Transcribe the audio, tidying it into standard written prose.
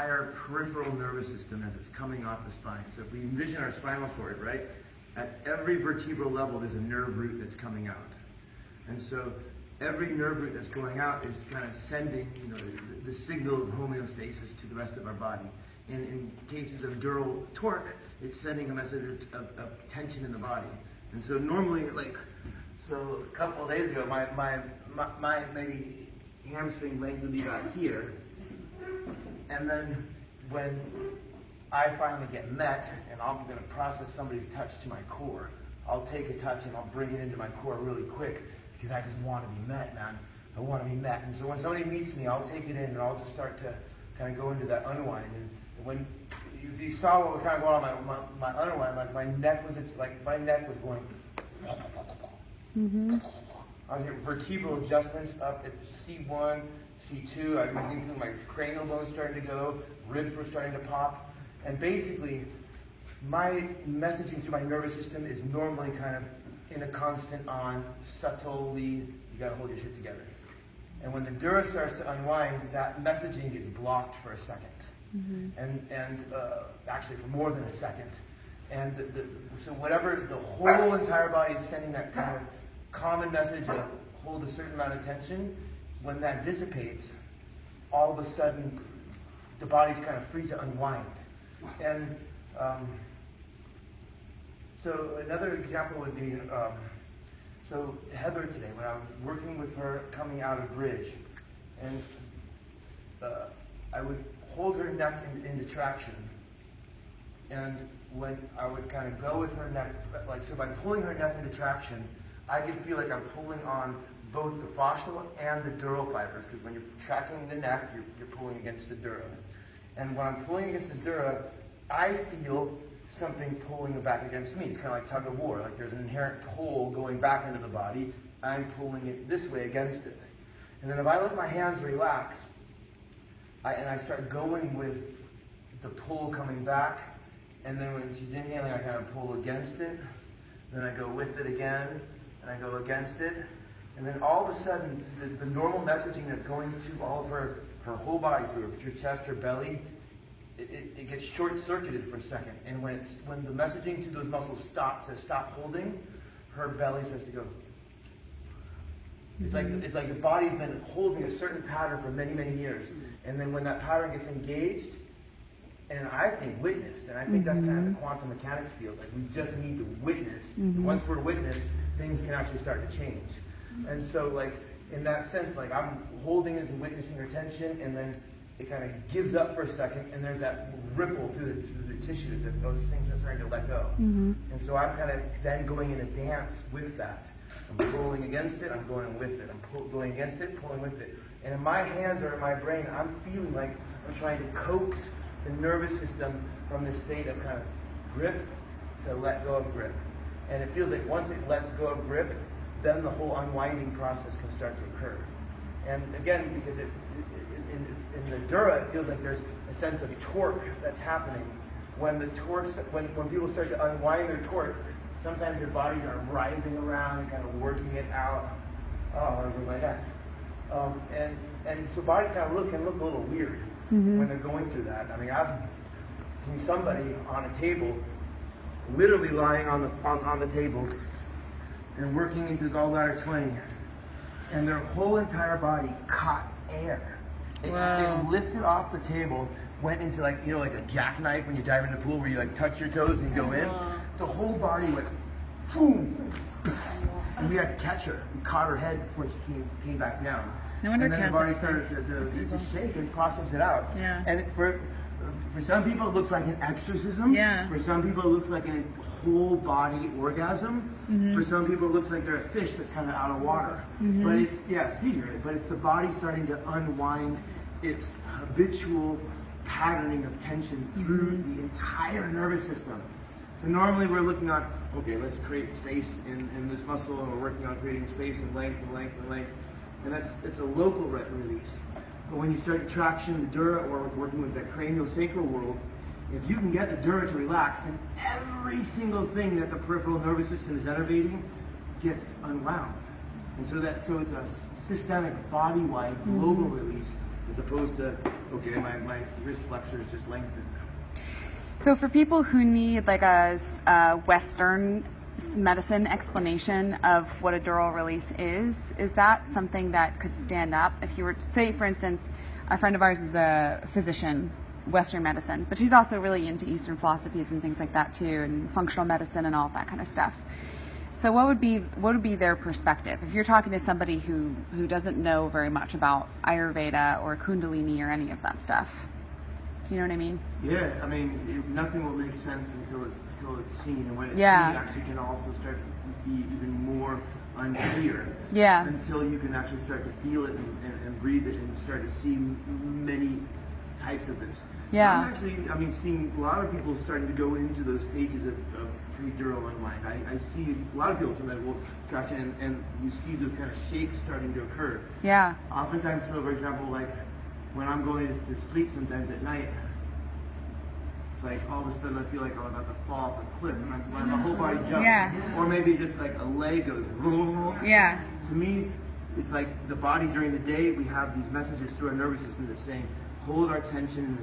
Entire peripheral nervous system as it's coming off the spine. So if we envision our spinal cord, right, at every vertebral level there's a nerve root that's coming out. And so every nerve root that's going out is kind of sending, the signal of homeostasis to the rest of our body. And in cases of dural torque, it's sending a message of tension in the body. And so normally, so a couple of days ago, my maybe hamstring length would be about here. And then when I finally get met and I'm going to process somebody's touch to my core, I'll take a touch and I'll bring it into my core really quick because I just want to be met, man. I want to be met. And so when somebody meets me, I'll take it in and I'll just start to kind of go into that unwind. And when if you saw what was kind of going on my unwind, like my neck was going. Mm-hmm. I was getting vertebral adjustments up at C1, C2. I was thinking my cranial bones starting to go, ribs were starting to pop, and basically my messaging to my nervous system is normally kind of in a constant on, subtly, you got to hold your shit together. And when the dura starts to unwind, that messaging gets blocked for a second, and actually for more than a second. And so whatever the whole entire body is sending that kind of common message of hold a certain amount of tension, when that dissipates, all of a sudden the body's kind of free to unwind. And so another example would be, so Heather today, when I was working with her coming out of bridge, and I would hold her neck into traction, and when I would kind of go with her neck, so by pulling her neck into traction, I could feel like I'm pulling on both the fascial and the dural fibers, because when you're tracking the neck, you're pulling against the dura. And when I'm pulling against the dura, I feel something pulling back against me. It's kind of like tug of war. Like there's an inherent pull going back into the body. I'm pulling it this way against it. And then if I let my hands relax, and I start going with the pull coming back, and then when she's inhaling, I kind of pull against it. Then I go with it again, and I go against it. And then all of a sudden, the normal messaging that's going to all of her whole body, through her chest, her belly, it gets short-circuited for a second. And when the messaging to those muscles says stop holding, her belly starts to go. It's like the body's been holding a certain pattern for many, many years. And then when that pattern gets engaged, and I think witnessed, and I think that's kind of the quantum mechanics field. Like we just need to witness. Once we're witnessed, things can actually start to change. And so, like in that sense, like I'm holding it and witnessing her tension, and then it kind of gives up for a second, and there's that ripple through the tissues that those things are starting to let go. And so I'm kind of then going in a dance with that. I'm pulling against it, I'm going with it. I'm going against it, pulling with it. And in my hands or in my brain, I'm feeling like I'm trying to coax the nervous system from this state of kind of grip to let go of grip. And it feels like once it lets go of grip, then the whole unwinding process can start to occur. And again, because in the dura, it feels like there's a sense of torque that's happening. When when people start to unwind their torque, sometimes their bodies are writhing around and kind of working it out. Oh, over my neck. And so bodies kind of can look a little weird when they're going through that. I mean, I've seen somebody on a table, literally lying on the table, and working into gallbladder 20, and their whole entire body caught air. It lifted off the table, went into like a jackknife when you dive in the pool where you like touch your toes and you go in. The whole body went boom, and we had to catch her. We caught her head before she came back down. No wonder and then the body started to shake and process it out. Yeah. And for some people it looks like an exorcism. Yeah. For some people it looks like a whole body orgasm. For some people it looks like they're a fish that's kind of out of water. But it's seizure. But it's the body starting to unwind its habitual patterning of tension through the entire nervous system. So normally we're looking at, okay, let's create space in this muscle, and we're working on creating space and length and length and length. And it's a local release. But when you start traction, the dura, or working with that craniosacral world, if you can get the dura to relax, and every single thing that the peripheral nervous system is innervating gets unwound. And so it's a systemic, body-wide, global release, as opposed to okay, my wrist flexor is just lengthened. So for people who need like a Western medicine explanation of what a dural release is that something that could stand up if you were to say, for instance, a friend of ours is a physician, Western medicine, but she's also really into Eastern philosophies and things like that too, and functional medicine and all that kind of stuff. So what would be their perspective if you're talking to somebody who doesn't know very much about Ayurveda or Kundalini or any of that stuff? Do you know what I mean? Yeah, I mean, nothing will make sense until it's seen, and when it's Yeah. seen, actually can also start to be even more unclear. Yeah. Until you can actually start to feel it and breathe it and start to see many types of this. Yeah. I'm actually, seeing a lot of people starting to go into those stages of pre-dural unwind. I see a lot of people sometimes will catch it, and you see those kind of shakes starting to occur. Yeah. Oftentimes, so for example, like when I'm going to sleep sometimes at night, like all of a sudden I feel like I'm about to fall off a cliff. My whole body jumps. Yeah. Or maybe just like a leg goes. Yeah. To me, it's like the body during the day, we have these messages through our nervous system that's saying, hold our tension in the